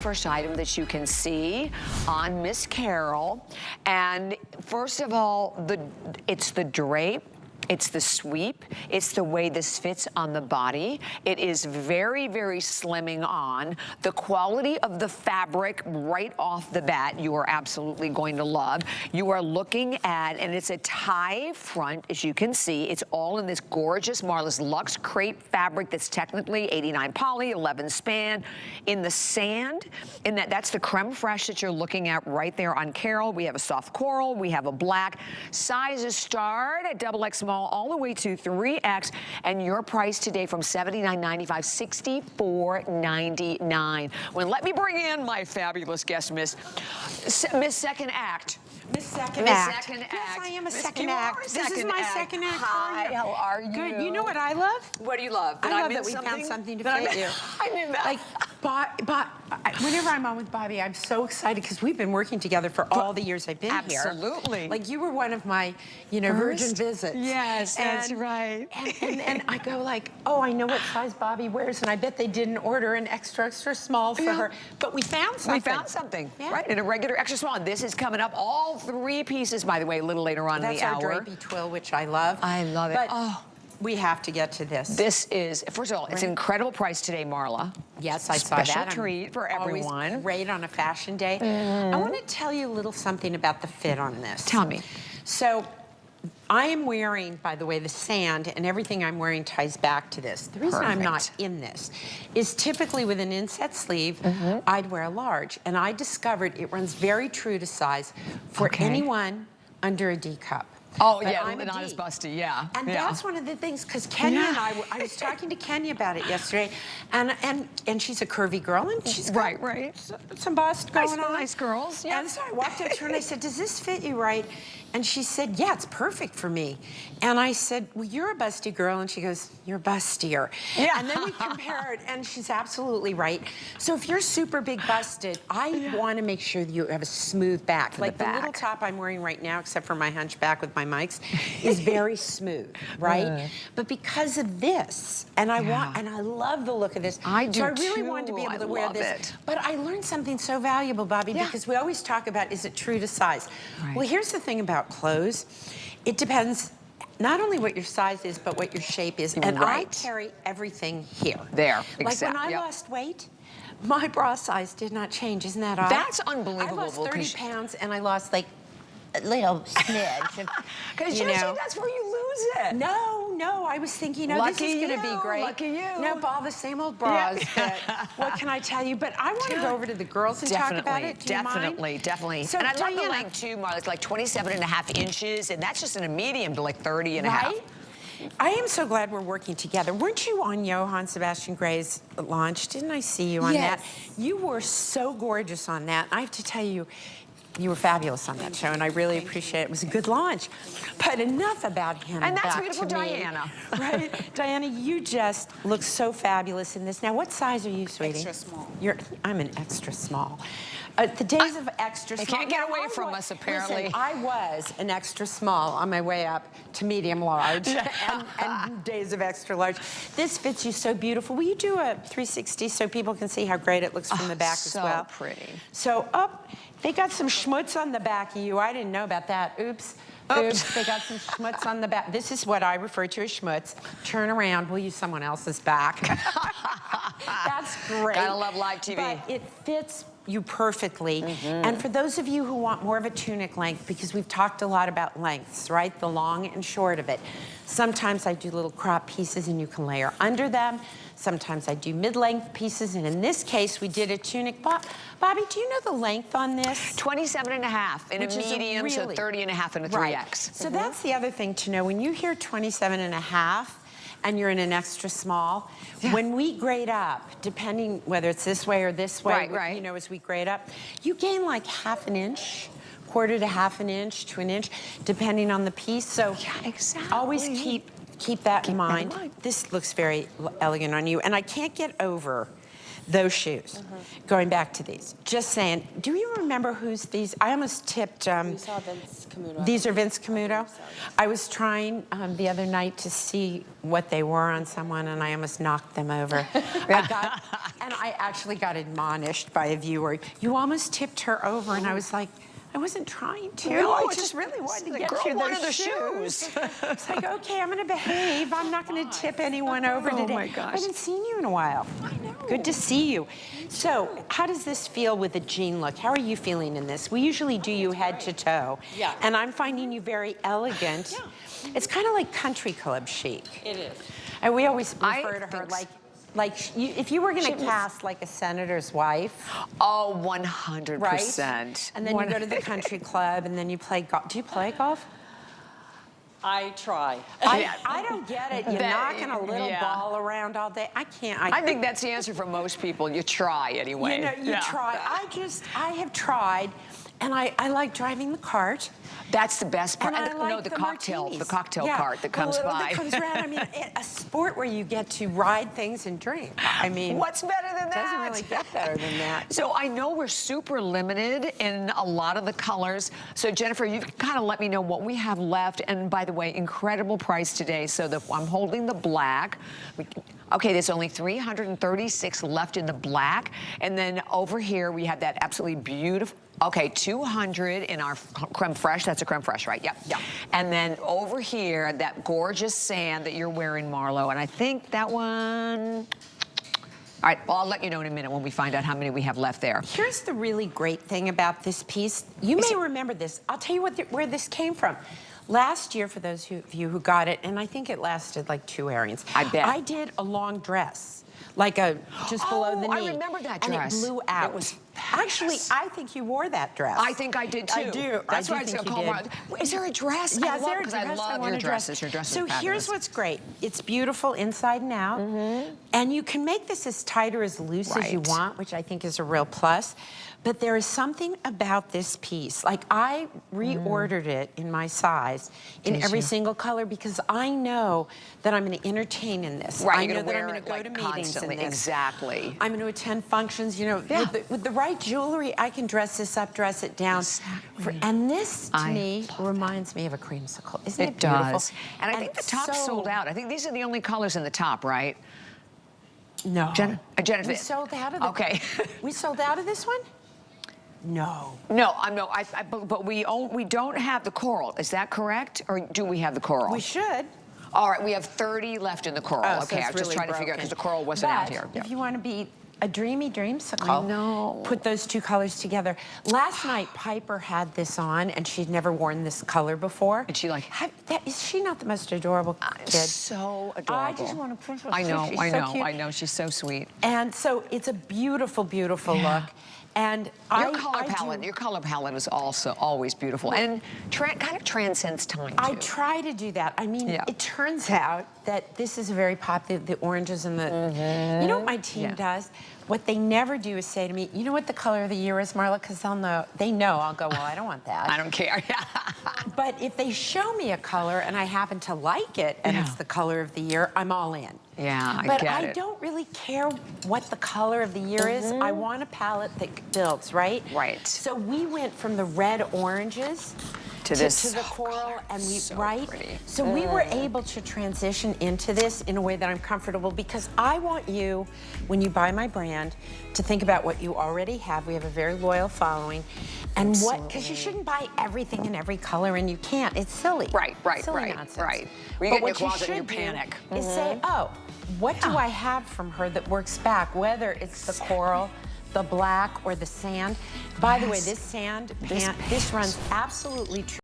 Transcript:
first item that you can see on Miss Carol. And first of all, it's the drape. It's the sweep. It's the way this fits on the body. It is very, very slimming on. The quality of the fabric right off the bat, you are absolutely going to love. You are looking at, and it's a tie front, as you can see. It's all in this gorgeous Marla's Luxe Crepe fabric that's technically 89 poly, 11 span. In the sand, that's the creme fraiche that you're looking at right there on Carol. We have a soft coral. We have a black. Sizes start at XX small all the way to 3X, and your price today from $79.95, $64.99. Well, let me bring in my fabulous guest, Miss Second Act. Miss Second Act. Second Act. Yes, I am a Miss, second act. This is my second act. Hi, how are you? Good. You know what I love? What do you love? I love that we found something to fit you. I knew that. Like, whenever I'm on with Bobby, I'm so excited because we've been working together for all the years I've been here. Absolutely. Like, you were one of my, virgin visits. Yes, that's right. And I go like, oh, I know what size Bobby wears, and I bet they didn't order an extra small for her. But we found something. We found something, right? In a regular extra small. This is coming up, all 3 pieces, by the way, a little later on in the hour. That's our drapey twill, which I love. I love it. But we have to get to this. This is, first of all, it's an incredible price today, Marla. Yes, I saw that. Special treat for everyone. Always great on a fashion day. I want to tell you a little something about the fit on this. Tell me. So, I am wearing, by the way, the sand, and everything I'm wearing ties back to this. The reason I'm not in this is typically with an inset sleeve, I'd wear a large, and I discovered it runs very true to size for anyone under a D cup. Oh, but yeah, I'm not as busty, yeah. And that's one of the things, because Kenya and I was talking to Kenya about it yesterday, and she's a curvy girl, and she's got some bust going on. Nice girls, yeah. And so I walked up to her and I said, does this fit you right? And she said, yeah, it's perfect for me. And I said, well, you're a busty girl. And she goes, you're bustier. Yeah. And then we compared, and she's absolutely right. So if you're super big busted, I want to make sure that you have a smooth back. Like the little top I'm wearing right now, except for my hunchback with my mics, is very smooth, right? But because of this, and I love the look of this. I do So I really wanted to be able to wear this. But I learned something so valuable, Bobby, because we always talk about, is it true to size? Well, here's the thing about clothes. It depends not only what your size is, but what your shape is. And I carry everything here. There, like when I lost weight, my bra size did not change. Isn't that odd? That's unbelievable. I lost 30 pounds and I lost like a little smidge. Because usually that's where you lose it. No, I was thinking, oh, this is going to be great. Lucky you. Nope, all the same old bras. But what can I tell you? But I want to go over to the girls and talk about it. Do you mind? Definitely. So and I love the length too, Marla. It's like 27.5 inches, and that's just in a medium to like 30 and a half. I am so glad we're working together. Weren't you on Johann Sebastian Gray's launch? Didn't I see you on that? You were so gorgeous on that. I have to tell you, you were fabulous on that show, and I really appreciate it. It was a good launch. But enough about him. And that's beautiful Diana. Right? Diana, you just look so fabulous in this. Now, what size are you, sweetie? Extra small. I'm an extra small. The days of extra small. They can't get away from us, apparently. Listen, I was an extra small on my way up to medium large and days of extra large. This fits you so beautiful. Will you do a 360 so people can see how great it looks from the back as well? So pretty. So they got some schmutz on the back of you. I didn't know about that. Oops. Oops. They got some schmutz on the back. This is what I refer to as schmutz. Turn around. We'll use someone else's back. That's great. Gotta love live TV. But it fits you perfectly. And for those of you who want more of a tunic length, because we've talked a lot about lengths, right? The long and short of it. Sometimes I do little crop pieces and you can layer under them. Sometimes I do mid-length pieces, and in this case, we did a tunic. Bobby, do you know the length on this? 27.5 in a medium, so 30.5 in a 3X. So that's the other thing to know. When you hear 27.5, and you're in an extra small, when we grade up, depending whether it's this way or this way, you know, as we grade up, you gain like ½ an inch, quarter to ½ an inch to an inch, depending on the piece. So always keep that in mind. This looks very elegant on you, and I can't get over those shoes. Going back to these, just saying, do you remember who's these? I almost tipped. We saw Vince Camuto. These are Vince Camuto. I was trying the other night to see what they were on someone, and I almost knocked them over. And I actually got admonished by a viewer. You almost tipped her over, and I was like, I wasn't trying to. No, I just really wanted to get you those shoes. It's like, okay, I'm going to behave. I'm not going to tip anyone over today. Oh my gosh. I haven't seen you in a while. I know. Good to see you. So, how does this feel with the jean look? How are you feeling in this? We usually do you head to toe. Yeah. And I'm finding you very elegant. Yeah. It's kind of like country club chic. It is. And we always refer to her if you were going to cast like a senator's wife. Oh, 100%. Right? And then you go to the country club and then you play golf. Do you play golf? I try. I don't get it. You're knocking a little ball around all day. I can't. I think that's the answer for most people. You try anyway. You know, you try. I have tried, and I like driving the cart. That's the best part. And I like the cocktail martinis. cart that comes by. That comes around. I mean, a sport where you get to ride things and drink. I mean, what's better than that? Doesn't really get better than that. So I know we're super limited in a lot of the colors. So Jennifer, you can kind of let me know what we have left. And by the way, incredible price today. So I'm holding the black. Okay, there's only 336 left in the black. And then over here, we have that absolutely beautiful. Okay, 200 in our creme fraiche. That's a creme fraiche, right? Yep. Yeah. And then over here, that gorgeous sand that you're wearing, Marlo. And I think that one. All right, well, I'll let you know in a minute when we find out how many we have left there. Here's the really great thing about this piece. You may remember this. I'll tell you where this came from. Last year, for those of you who got it, and I think it lasted like 2 airings. I bet. I did a long dress, like just below the knee. I remember that dress. And it blew out. It was actually, I think you wore that dress. I think I did too. I do. That's why I think call you did. Is there a dress? Yeah, is there a because I dress? love want your a dress. dresses. Your dresses So are fabulous. here's what's great. It's beautiful inside and out. And you can make this as tight or as loose as you want, which I think is a real plus. But there is something about this piece. Like, I reordered it in my size in every single color because I know that I'm going to entertain in this. Right, I you're know going to that wear I'm it going to go to meetings constantly. in this. Exactly. I'm going to attend functions. You know, with the right jewelry, I can dress this up, dress it down. Exactly. And this, to me, reminds me of a creamsicle. Isn't it It beautiful? does. And I think the top sold out. I think these are the only colors in the top, right? No. Jennifer. We sold out of it. Okay. We sold out of this one? No. No, but we don't have the coral. Is that correct? Or do we have the coral? We should. All right, we have 30 left in the coral. Oh, Okay, so I was just trying to figure out because the coral wasn't out here. If you want to be a dreamy dreamsicle, I know. Put those two colors together. Last night, Piper had this on, and she'd never worn this color before. And she like, is she not the most adorable kid? So adorable. I just want to push her. I know, She's I so know, cute. I know. She's so sweet. And so it's a beautiful, beautiful look. And your color palette is also always beautiful and kind of transcends time too. I try to do that. I mean, it turns out that this is a very popular, the oranges and the, you know what my team does? What they never do is say to me, you know what the color of the year is, Marla? Because they know I'll go, well, I don't want that. I don't care. But if they show me a color and I happen to like it and it's the color of the year, I'm all in. Yeah, I but get I it. don't really care what the color of the year is. I want a palette that builds, right? Right. So we went from the red oranges to the coral, and pretty. So we were able to transition into this in a way that I'm comfortable because I want you, when you buy my brand, to think about what you already have. We have a very loyal following, and because you shouldn't buy everything in every color, and you can't. It's silly. Silly nonsense. Right. When you get in your closet and you panic. Is say, oh, what do I have from her that works back? Whether it's the coral, the black, or the sand. By the way, this sand, this runs absolutely true.